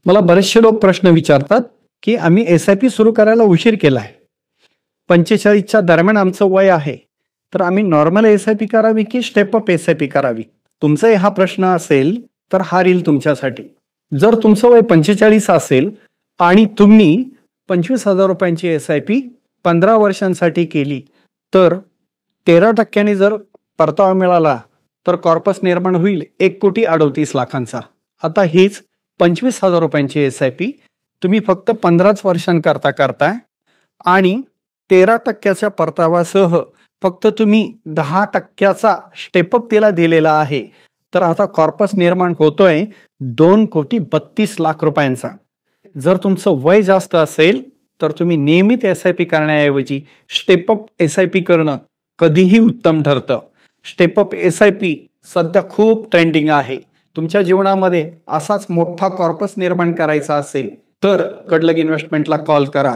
मला बरेचसे लोक प्रश्न विचारतात की आम्ही SIP सुरू करायला उशीर केलाय, 45च्या दरम्यान आमचं वय आहे, तर आम्ही नॉर्मल SIP करावी की स्टेप अप SIP करावी? तुमचा हा प्रश्न असेल तर हा रील तुमच्यासाठी. जर तुमचं वय 45 असेल आणि तुम्ही 25,000 रुपयांची SIP 15 वर्षांसाठी केली तर 13% जर परतावा मिळाला तर कॉर्पस निर्माण होईल 1,38,00,000. आता हीच 25,000 रुपयांची SIP तुम्ही फक्त 15 वर्षांकरता करताय आणि 13% परतावासह फक्त तुम्ही 10% स्टेपअप तिला दिलेला आहे. तर आता कॉर्पस निर्माण होतोय 2,32,00,000 रुपयांचा. जर तुमचं वय जास्त असेल तर तुम्ही नियमित SIP करण्याऐवजी स्टेपअप SIP करणं कधीही उत्तम ठरतं. स्टेपअप SIP सध्या खूप ट्रेंडिंग आहे. तुमच्या जीवनामध्ये असाच मोठा कॉर्पस निर्माण करायचा असेल तर कडलग इन्व्हेस्टमेंटला कॉल करा.